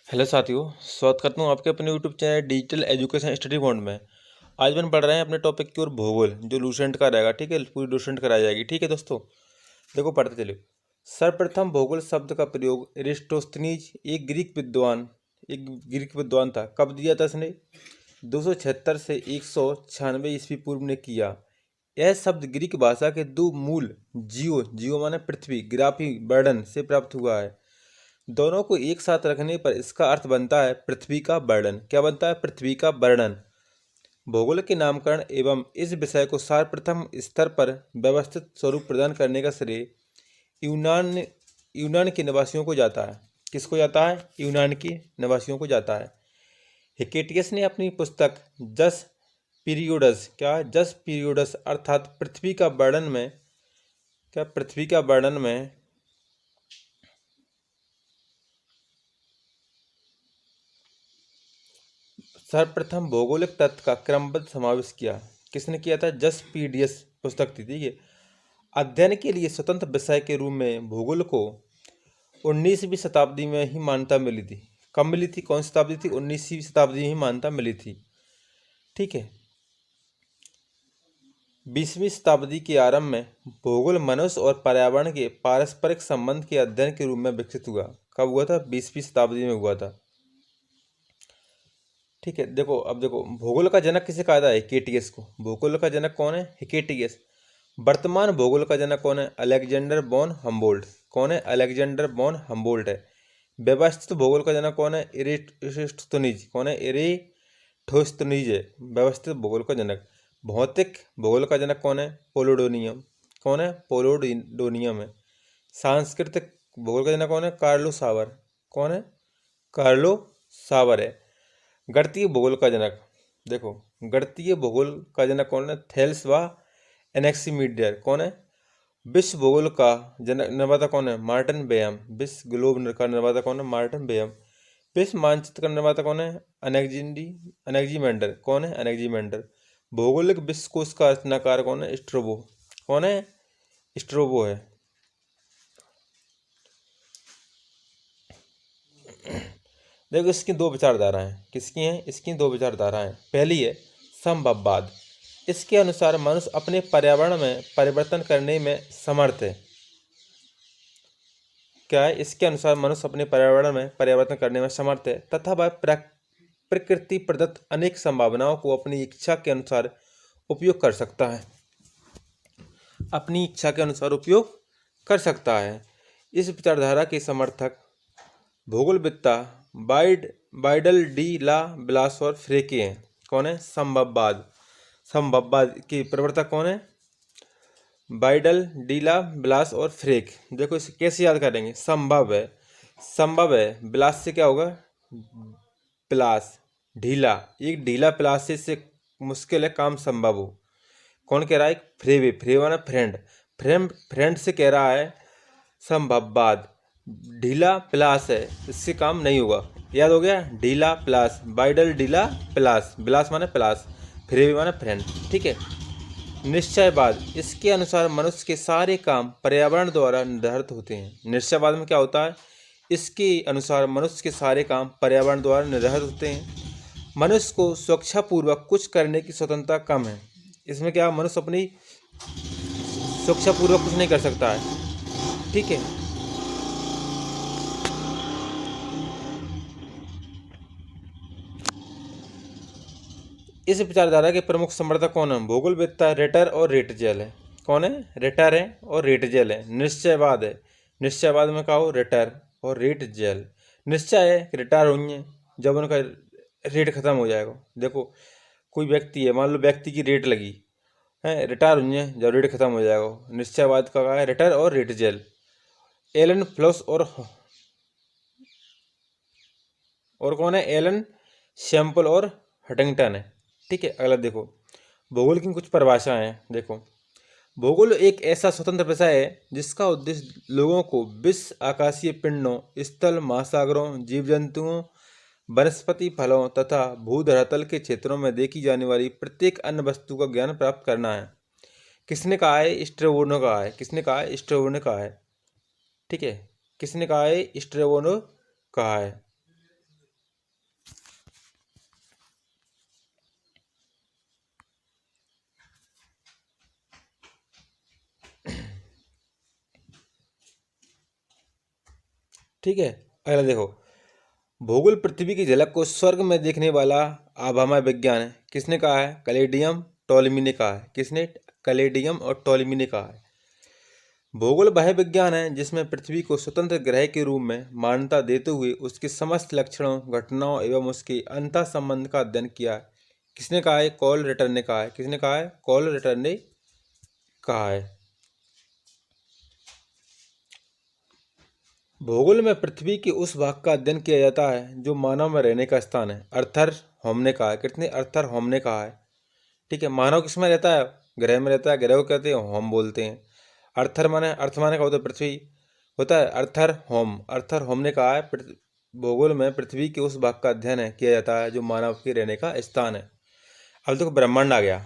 Hello साथियों, स्वागत करता हूँ आपके अपने YouTube channel digital education study point में। आज हम पढ़ रहे हैं अपने टॉपिक की ओर भूगोल, जो लूसेंट का रहेगा। ठीक है, पूरी लूसेंट कराई जाएगी। ठीक है दोस्तों, देखो पढ़ते चलिए। सर्वप्रथम भूगोल शब्द का प्रयोग एरिस्टोस्थनीज एक ग्रीक विद्वान था। कब दिया था इसने? 276 से 196 ईस्वी पूर्व ने किया। यह शब्द ग्रीक भाषा के दो मूल जियो माने पृथ्वी, ग्राफी वर्णन से प्राप्त हुआ है। दोनों को एक साथ रखने पर इसका अर्थ बनता है पृथ्वी का वर्णन। क्या बनता है? पृथ्वी का वर्णन। भूगोल के नामकरण एवं इस विषय को सर्वप्रथम स्तर पर व्यवस्थित स्वरूप प्रदान करने का श्रेय यूनान यूनान के निवासियों को जाता है। किसको जाता है? यूनान के निवासियों को जाता है। हिकेटियस ने अपनी पुस्तक जस पीरियोडस अर्थात पृथ्वी का वर्णन में सर्वप्रथम भौगोलिक तत्व का क्रमबद्ध समावेश किया। किसने किया था? जस पीडियस पुस्तक थी। ठीक है, अध्ययन के लिए स्वतंत्र विषय के रूप में भूगोल को 19वीं शताब्दी में ही मान्यता मिली थी। कब मिली थी? कौन सी शताब्दी थी? 19वीं शताब्दी में ही मान्यता मिली थी। ठीक है, 20वीं शताब्दी के आरंभ में भूगोल मनुष्य और पर्यावरण के पारस्परिक संबंध के अध्ययन के रूप में विकसित हुआ। कब हुआ था? 20वीं शताब्दी में हुआ था। ठीक है, देखो अब देखो, भूगोल का जनक किसे कहा था? हिकेटियस को। भूगोल का जनक कौन है? हिकेटियस। वर्तमान भूगोल का जनक कौन है? अलेक्जेंडर बॉन हम्बोल्ट। कौन है? अलेक्जेंडर बॉन हम्बोल्ट है। व्यवस्थित भूगोल का जनक कौन है? इरेटोस्थनीज। कौन है? इरेटोस्थनीज है व्यवस्थित भूगोल का जनक। भौतिक भूगोल का जनक कौन है? पोलोडोनियम। कौन है? पोलोडोनियम है। सांस्कृतिक भूगोल का जनक कौन है? कार्लो सावर। कौन है? कार्लो सावर है। गणितीय भूगोल का जनक, देखो गणितीय भूगोल का जनक कौन है? थेल्स व एनेक्सिमीडियर। कौन है? विश्व भूगोल का जनक निर्माता कौन है? मार्टिन बेयम। विश्व ग्लोब का निर्माता कौन है? मार्टिन बेयम। विश्व मानचित्र का निर्माता कौन है? अनेक्जीमेंडर। कौन है? अनेक्जीमेंडर। भौगोलिक विश्वकोश का रचनाकार कौन है? स्ट्रोबो। कौन है? स्ट्रोबो है। देखो इसकी दो विचारधाराएं। किसकी हैं? इसकी दो विचारधाराएं। पहली है संभववाद। इसके अनुसार मनुष्य अपने पर्यावरण में परिवर्तन करने में समर्थ है। क्या है? इसके अनुसार मनुष्य अपने पर्यावरण में परिवर्तन करने में समर्थ है तथा वह प्रकृति प्रदत्त अनेक संभावनाओं को अपनी इच्छा के अनुसार उपयोग कर सकता है। अपनी इच्छा के अनुसार उपयोग कर सकता है। इस विचारधारा के समर्थक भूगोलविद्ता बाइडल डी ला ब्लास और फ्रेके हैं। कौन है? संभववाद के प्रवर्तक कौन है? बाइडल डी ला ब्लास और फ्रेक। देखो इसे कैसे याद करेंगे? संभव है ब्लास से क्या होगा? प्लास। ढीला, एक ढीला प्लास से मुश्किल है काम संभव हो। कौन कह रहा है? फ्रेवे माना फ्रेंड से कह रहा है संभववाद। ढीला प्लास है, इससे काम नहीं होगा। याद हो गया? ढीला प्लास, बाइडल ढीला प्लास, ब्लास माने प्लास, फ्रेवे माने फ्रेंड। ठीक है। निश्चयवाद, इसके अनुसार मनुष्य के सारे काम पर्यावरण द्वारा निर्धारित होते हैं। निश्चयवाद में क्या होता है? इसके अनुसार मनुष्य के सारे काम पर्यावरण द्वारा निर्धारित होते हैं। मनुष्य को स्वेच्छापूर्वक कुछ करने की स्वतंत्रता कम है। इसमें क्या? मनुष्य अपनी स्वेच्छापूर्वक कुछ नहीं कर सकता है। ठीक है। इस विचारधारा के प्रमुख समर्थक कौन है? भूगोलवेत्ता रेटर और रेटजेल है। कौन है? रेटर है और रेटजेल है। निश्चयवाद है, निश्चयवाद में कहा हो रेटर और रेटजेल। निश्चय है कि रिटायर होंगे जब उनका रेट खत्म हो जाएगा। देखो कोई व्यक्ति है, मान लो व्यक्ति की रेट लगी है, रिटायर होंगे जब रेट खत्म हो जाएगा। निश्चयवाद का कहा है रेटर और रेटजेल। एलन फ्लॉस और कौन है? एलन सैम्पल और हटिंगटन है। ठीक है। अगला देखो, भूगोल की कुछ परिभाषाएं हैं। देखो, भूगोल एक ऐसा स्वतंत्र विषय है जिसका उद्देश्य लोगों को विश्व, आकाशीय पिंडों, स्थल, महासागरों, जीव जंतुओं, वनस्पति, फलों तथा भूधरातल के क्षेत्रों में देखी जाने वाली प्रत्येक अन्य वस्तु का ज्ञान प्राप्त करना है। किसने कहा है? स्ट्रैबो ने कहा है। किसने कहा है? स्ट्रैबो ने कहा है। ठीक है। किसने कहा है? स्ट्रैबो ने कहा है। ठीक है। अगला देखो, भूगोल पृथ्वी की झलक को स्वर्ग में देखने वाला आभामय विज्ञान है। किसने कहा है? कैलेडियम टॉलेमी ने कहा है। किसने? कैलेडियम और टॉलेमी ने कहा है। भूगोल वह विज्ञान है जिसमें पृथ्वी को स्वतंत्र ग्रह के रूप में मान्यता देते हुए उसके समस्त लक्षणों, घटनाओं एवं उसके अंतः संबंध का अध्ययन किया है। किसने कहा है? कॉल रिटर ने कहा है। किसने कहा है? कॉल रिटर ने कहा है। भूगोल में पृथ्वी के उस भाग का अध्ययन किया जाता है जो मानव में रहने का स्थान है। अर्थर होम ने कहा है। कितने? अर्थर होम ने कहा है। ठीक है। मानव किस में रहता है? ग्रह में रहता है। ग्रह को कहते हैं होम बोलते हैं। अर्थर माने, अर्थ माने क्या होता है? पृथ्वी होता है। अर्थर होम ने कहा है भूगोल में पृथ्वी के उस भाग का अध्ययन है किया जाता है जो मानव के रहने का स्थान है। अब देखो ब्रह्मांड आ गया।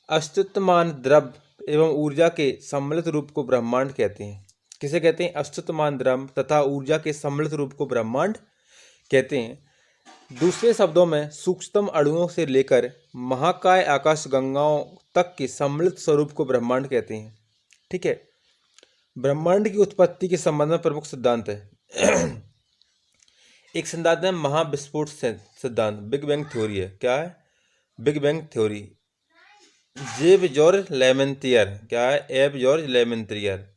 अस्तित्वमान द्रव्य एवं ऊर्जा के सम्मिलित रूप को ब्रह्मांड कहते हैं। किसे कहते हैं? अस्तित्वमान द्रव्य तथा ऊर्जा के सम्मिलित रूप को ब्रह्मांड कहते हैं। दूसरे शब्दों में सूक्ष्मतम अणुओं से लेकर महाकाय आकाश गंगाओं तक के सम्मिलित स्वरूप को ब्रह्मांड कहते हैं। ठीक है। ब्रह्मांड की उत्पत्ति के संबंध में प्रमुख सिद्धांत है। एक सिद्धांत है महाविस्फोट सिद्धांत, बिग बैंग थ्योरी है। क्या है? Big bang theory. जेब जॉर्ज लेमेंतियर। क्या है? एब जॉर्ज लेमेंतियर।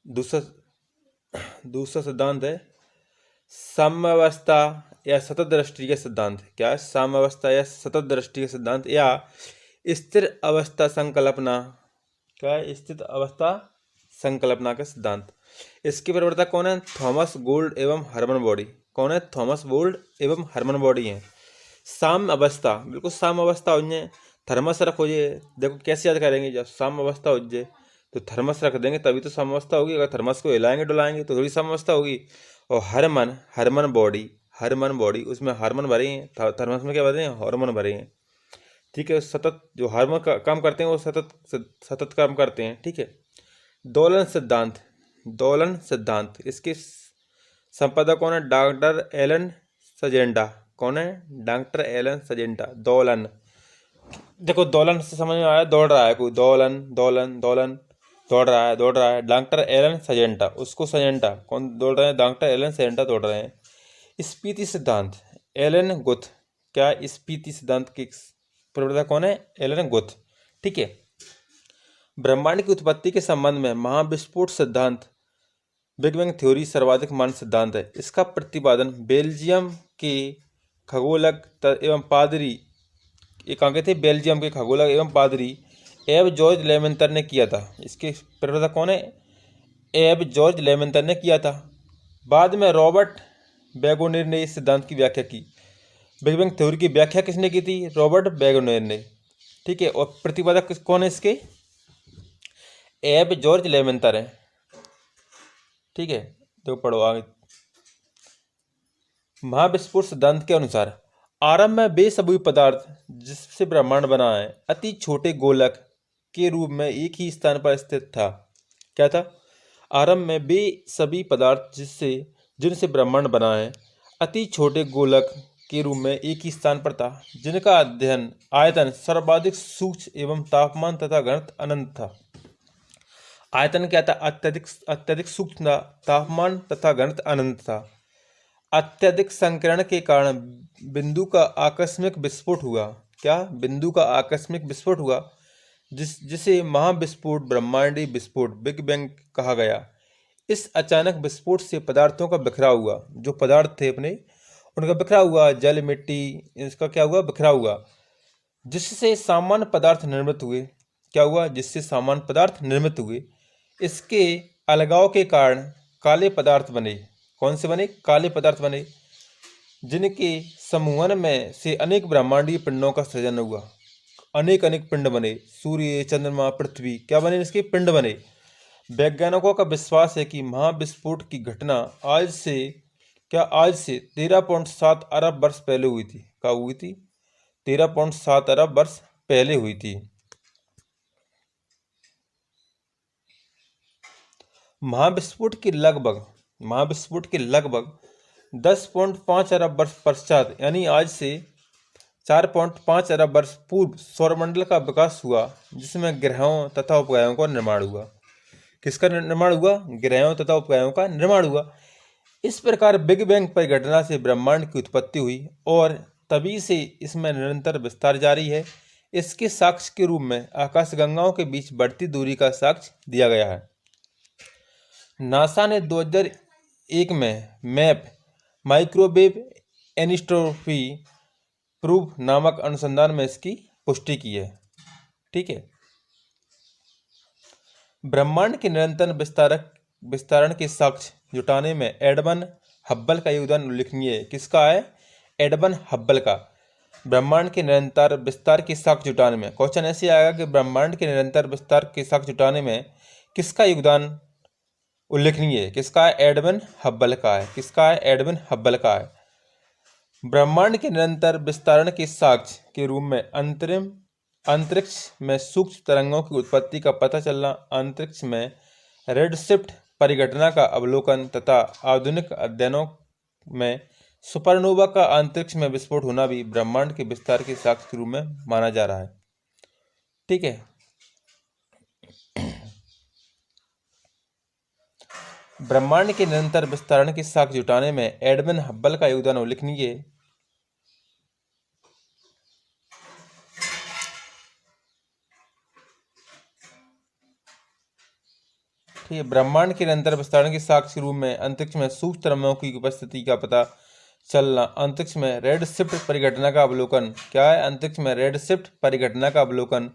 दूसरा सिद्धांत है साम्यावस्था या सतत दृष्टि का सिद्धांत। क्या है? साम्यावस्था या सतत दृष्टि का सिद्धांत या स्थिर अवस्था संकल्पना। क्या है? स्थिर अवस्था संकल्पना का सिद्धांत। इसके प्रवर्तक कौन है? थॉमस गोल्ड एवं हरमन बॉडी। कौन है? थॉमस गोल्ड एवं हरमन बॉडी हैं। साम्य अवस्था, बिल्कुल साम्य अवस्था हो जाए, थर्मस रख हो जाए। देखो कैसे याद करेंगे, जब साम्य अवस्था हो जाए तो थर्मस रख देंगे तभी तो साम्य अवस्था होगी। अगर थर्मस को हिलाएंगे डुलाएंगे तो थोड़ी साम्य अवस्था होगी। और हरमन बॉडी उसमें हार्मोन भरे हैं, थर्मस में क्या भरे हैं? हार्मोन भरे हैं। ठीक है। सतत जो हार्मोन काम करते हैं वो सतत काम करते हैं। ठीक है। दोलन सिद्धांत इसके संपादक कौन है? डॉक्टर एलन सजेंडा। कौन है? डॉक्टर एलन सजेंडा। दोलन, देखो दोलन से समझ में आया, दौड़ रहा है कोई, दोलन दोलन दोलन, दौड़ रहा है। डॉक्टर एलन सजेंटा, उसको सजेंटा कौन दौड़ रहे हैं? डॉक्टर एलन सजेंटा दौड़ रहे हैं। स्पीति सिद्धांत, एलन गुथ। क्या? स्पीति सिद्धांत के प्रवर्तक कौन है? Elon Guth. ठीक है। ब्रह्मांड की उत्पत्ति के संबंध में महाविस्फोट सिद्धांत, बिग बैंग थ्योरी सर्वाधिक मान्य सिद्धांत है। इसका प्रतिपादन बेल्जियम के खगोलक एवं पादरी, ये कहाँ के थे? बेल्जियम के खगोलक एवं पादरी एब जॉर्ज लेमेंतर ने किया था। इसके प्रवर्तक कौन है? एब जॉर्ज लेमेंतर ने किया था। बाद में रॉबर्ट बेगोनियर ने इस सिद्धांत की व्याख्या की। बिग बैंग थ्योरी की व्याख्या किसने की थी? रॉबर्ट बेगोनियर ने। ठीक है। और प्रतिपादक कौन है इसके? एब जॉर्ज लेमेंतर है। ठीक है। तो पढ़ो आगे। महाविस्फोट सिद्धांत के अनुसार आरंभ में वे सभी पदार्थ जिससे ब्रह्मांड बना है अति छोटे गोलक के रूप में एक ही स्थान पर स्थित था। क्या था? आरंभ में वे सभी पदार्थ जिनसे ब्रह्मांड बना है अति छोटे गोलक के रूप में एक ही स्थान पर था, जिनका अध्ययन आयतन सर्वाधिक सूक्ष्म एवं तापमान तथा घनत्व अनंत था। आयतन क्या था? अत्यधिक सूक्ष्म था, तापमान तथा घनत्व अनंत था। अत्यधिक संकीर्ण के कारण बिंदु का आकस्मिक विस्फोट हुआ। क्या? बिंदु का आकस्मिक विस्फोट हुआ, जिसे महाविस्फोट, ब्रह्मांडीय विस्फोट, बिग बैंग कहा गया। इस अचानक विस्फोट से पदार्थों का बिखराव हुआ। जो पदार्थ थे अपने, उनका बिखराव हुआ। जल, मिट्टी, इसका क्या हुआ? बिखराव हुआ, जिससे सामान्य पदार्थ निर्मित हुए। क्या हुआ? जिससे सामान्य पदार्थ निर्मित हुए। इसके अलगाव के कारण काले पदार्थ बने। कौन से बने? काले पदार्थ बने, जिनके समूहन में से अनेक ब्रह्मांडीय पिंडों का सृजन हुआ। अनेक पिंड बने। सूर्य, चंद्रमा, पृथ्वी, क्या बने? इसके पिंड बने। वैज्ञानिकों का विश्वास है कि महाविस्फोट की घटना आज से 13.7 अरब वर्ष पहले हुई थी। कब हुई थी? 13.7 अरब वर्ष पहले हुई थी। महाविस्फोट के लगभग 10.5 अरब वर्ष पश्चात, यानी आज से 4.5 अरब वर्ष पूर्व सौरमंडल का विकास हुआ, जिसमें ग्रहों तथा उपग्रहों का निर्माण हुआ। किसका निर्माण हुआ? ग्रहों तथा उपग्रहों का निर्माण हुआ। इस प्रकार बिग बैंग परिघटना से ब्रह्मांड की उत्पत्ति हुई और तभी से इसमें निरंतर विस्तार जारी है। इसके साक्ष्य के रूप में आकाशगंगाओं के बीच बढ़ती दूरी का साक्ष्य दिया गया है। नासा ने 2001 में मैप माइक्रोवेव एनिस्ट्रोफी प्रूफ नामक अनुसंधान में इसकी पुष्टि की है। ठीक है। ब्रह्मांड के निरंतर विस्तारण के साक्ष्य जुटाने में एडमन हब्बल का योगदान उल्लेखनीय है। किसका है? एडमन हब्बल का। ब्रह्मांड के निरंतर विस्तार के साक्ष्य जुटाने में क्वेश्चन ऐसे आएगा कि ब्रह्मांड के निरंतर विस्तार के साक्ष्य जुटाने में किसका योगदान उल्लेखनीय है? किसका है? एडमन हब्बल का है। किसका है? एडमन हब्बल का है। ब्रह्मांड के निरंतर विस्तारण के साक्ष्य के रूप में अंतरिक्ष में सूक्ष्म तरंगों की उत्पत्ति का पता चलना, अंतरिक्ष में रेडशिफ्ट परिघटना का अवलोकन तथा आधुनिक अध्ययनों में सुपरनोवा का अंतरिक्ष में विस्फोट होना भी ब्रह्मांड के विस्तार के साक्ष्य के रूप में माना जा रहा है। ठीक है। ब्रह्मांड के निरंतर विस्तारण के साक्ष्य जुटाने में एडमन हब्बल का योगदान उल्लेखनीय है। ठीक है। ब्रह्मांड के निरंतर विस्तारण के साक्ष्य के रूप में अंतरिक्ष में सूक्ष्म तरंगों की उपस्थिति का पता चलना, अंतरिक्ष में रेडशिफ्ट परिघटना का अवलोकन। क्या है? अंतरिक्ष में रेडशिफ्ट परिघटना का अवलोकन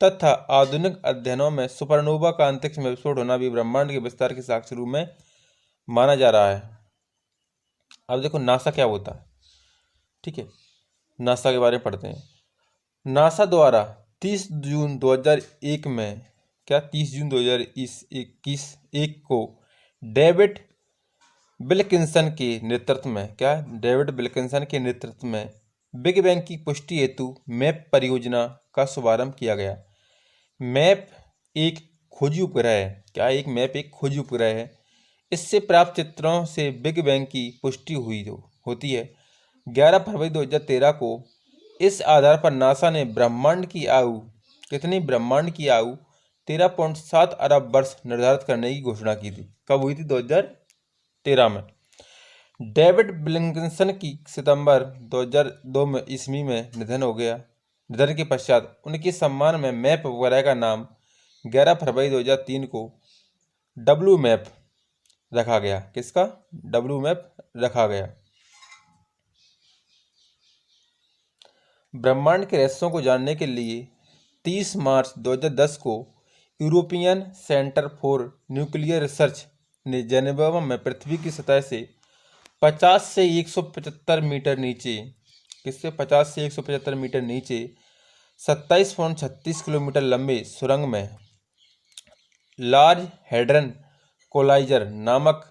तथा आधुनिक अध्ययनों में सुपरनोवा का अंतरिक्ष में विस्फोट होना भी ब्रह्मांड के विस्तार के साक्ष्य के रूप में माना जा रहा है। अब देखो नासा क्या होता है। ठीक है। नासा के बारे में पढ़ते हैं। नासा द्वारा 30 जून 2001 में 30 जून 2021 को डेविड विल्किंसन के नेतृत्व में डेविड विल्किंसन के नेतृत्व में बिग बैंग की पुष्टि हेतु मैप परियोजना का शुभारंभ किया गया। मैप एक खोजी उपग्रह है। एक मैप एक खोजी उपग्रह है। इससे प्राप्त चित्रों से बिग बैंग की पुष्टि होती है। 11 फरवरी 2013 को इस आधार पर नासा ने ब्रह्मांड की आयु 13.7 अरब वर्ष निर्धारित करने की घोषणा की थी। कब हुई थी? 2013 में। डेविड विल्किंसन की सितंबर 2002 में ईस्वी में निधन हो गया। निधन के पश्चात उनके सम्मान में मैप उपग्रह का नाम 11 फरवरी 2003 को डब्ल्यू मैप रखा गया। किसका? डब्ल्यू मैप रखा गया। ब्रह्मांड के रहस्यों को जानने के लिए 30 मार्च 2010 को European centre for nuclear research ने जेनेवा में पृथ्वी की सतह से 50 से 175 मीटर नीचे 27.36 किलोमीटर लंबे सुरंग में लार्ज हैड्रन कोलाइजर नामक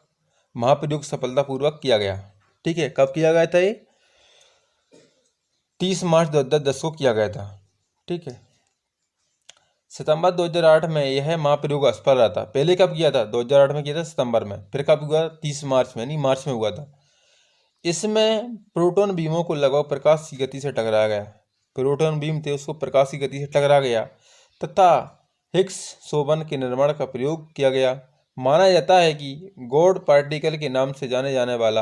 महाप्रयोग सफलतापूर्वक किया गया। ठीक है। कब किया गया था? ये 30 मार्च 2010 को किया गया था। ठीक है। सितंबर 2008 में यह महाप्रयोग असफल रहा था। पहले कब किया था? 2008 में किया था सितंबर में। फिर कब हुआ? 30 मार्च में, नहीं मार्च में हुआ था। इसमें प्रोटॉन बीमों को लगभग प्रकाश की गति से टकराया गया। प्रोटॉन बीम थे, उसको प्रकाश की गति से टकरा गया तथा हिग्स बोसन के निर्माण का प्रयोग किया गया। माना जाता है कि गॉड पार्टिकल के नाम से जाने जाने वाला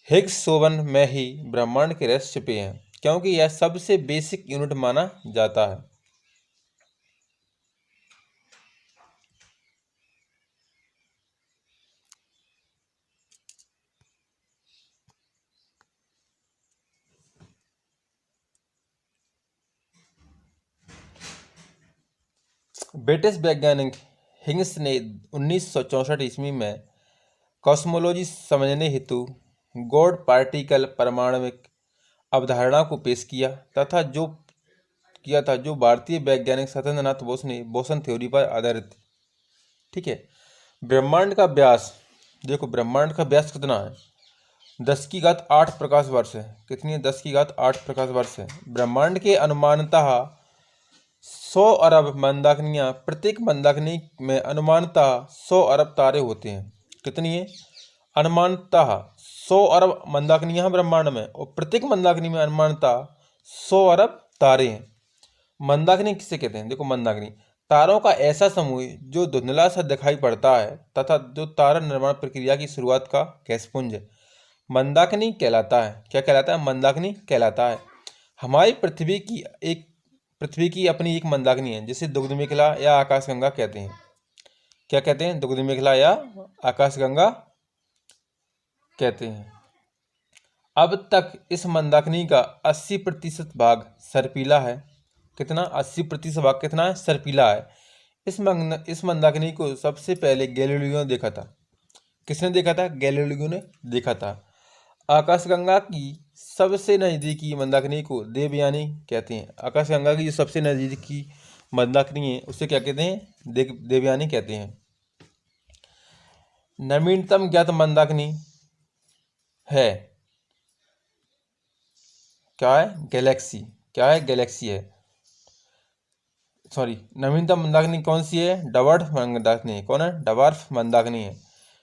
हिग्स बोसन में ही ब्रह्मांड के रहस्य छिपे हैं, क्योंकि यह सबसे बेसिक यूनिट माना जाता है। ब्रिटिश वैज्ञानिक हिग्स ने 1964 ईस्वी में कॉस्मोलॉजी समझने हेतु गॉड पार्टिकल परमाणुविक अवधारणा को पेश किया था जो भारतीय वैज्ञानिक सत्येंद्रनाथ बोस ने बोसन थ्योरी पर आधारित थी। ठीक है। ब्रह्मांड का व्यास देखो, ब्रह्मांड का व्यास कितना है? 10⁸ प्रकाश वर्ष है। कितनी है? 10⁸ प्रकाश वर्ष है। ब्रह्मांड के अनुमानतः 100 अरब मंदाकिनियाँ, प्रत्येक मंदाकिनी में अनुमानतः 100 अरब तारे होते हैं। कितनी है? अनुमानतः 100 अरब मंदाकिनियाँ ब्रह्मांड में, और प्रत्येक मंदाकिनी में अनुमानतः 100 अरब तारे हैं। मंदाकिनी किसे कहते हैं? देखो, मंदाकिनी तारों का ऐसा समूह जो धुंधला सा दिखाई पड़ता है तथा जो तारा निर्माण प्रक्रिया की शुरुआत का गैसपुंज है, मंदाकिनी कहलाता है। क्या कहलाता है? मंदाकिनी कहलाता है। हमारी पृथ्वी की अपनी एक मंदाकिनी है, जिसे दुग्ध मेखला या आकाशगंगा कहते हैं। क्या कहते हैं? दुग्ध मेखला या आकाशगंगा कहते हैं। अब तक इस मंदाकिनी का 80% भाग सर्पीला है। कितना? 80% भाग कितना है? सर्पीला है। इस मंदाकिनी को सबसे पहले गैलीलियो ने देखा था। किसने देखा था? गैलीलियो ने देखा था। आकाशगंगा की सबसे नज़दीकी मंदाकिनी को देवयानी कहते हैं। आकाशगंगा की जो सबसे नज़दीकी मंदाकिनी है उसे क्या कहते हैं? देवयानी कहते हैं। नवीनतम ज्ञात मंदाकिनी है क्या है? गैलेक्सी। क्या है? गैलेक्सी है। सॉरी, नवीनतम मंदाकिनी कौन सी है? डवार्फ मंदाकिनी। कौन है? डवार्फ मंदाकिनी है।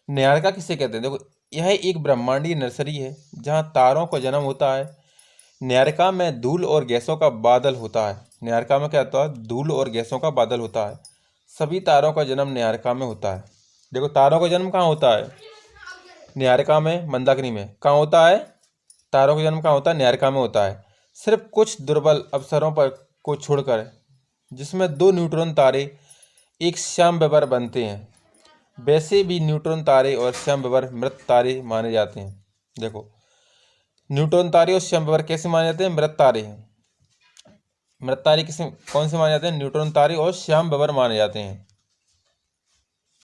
न्यारका किसे कहते हैं? देखो, यह एक ब्रह्मांडीय नर्सरी है जहाँ तारों का जन्म होता है। न्यारका में धूल और गैसों का बादल होता है। न्यारका में क्या होता है? धूल और गैसों का बादल होता है। सभी तारों का जन्म न्यारका में होता है। देखो, तारों का जन्म कहाँ होता है? न्यारका में, मंदाकिनी में। कहाँ होता है? तारों का जन्म कहाँ होता है? न्यारका में होता है। सिर्फ कुछ दुर्बल अवसरों पर को छोड़कर, जिसमें 2 न्यूट्रॉन तारे एक श्यामबेवर बनते हैं। वैसे भी न्यूट्रॉन तारे और श्यामबेवर मृत तारे माने जाते हैं। देखो, न्यूट्रॉन तारे और श्यामबेवर कैसे माने जाते हैं? मृत तारे हैं। मृत तारे किसे, कौन से माने जाते हैं? न्यूट्रॉन तारे और श्यामबेवर माने जाते हैं।